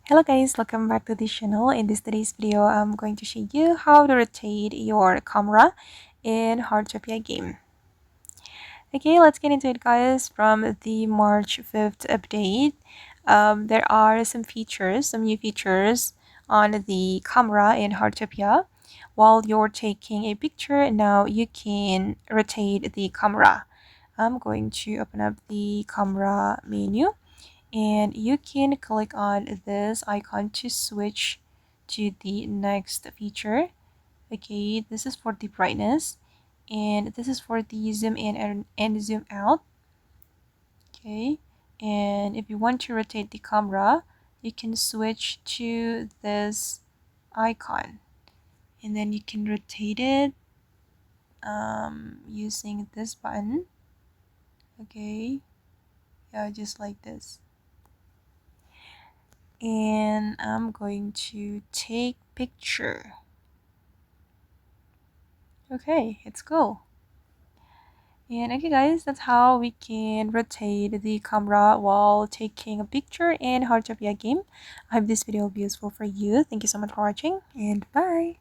Hello guys, welcome back to this channel. In today's video, I'm going to show you how to rotate your camera in Heartopia game. Okay, let's get into it guys. From the March 5th update, there are some new features on the camera in Heartopia. While you're taking a picture, now you can rotate the camera. I'm going to open up the camera menu and you can click on this icon to switch to the next feature. Okay, this is for the brightness and this is for the zoom in and zoom out. Okay, and if you want to rotate the camera, you can switch to this icon and then you can rotate it using this button. Okay, yeah, just like this. And I'm going to take picture. Okay, it's cool. And okay guys, that's how we can rotate the camera while taking a picture in Heartopia game. I hope this video will be useful for you. Thank you so much for watching and bye.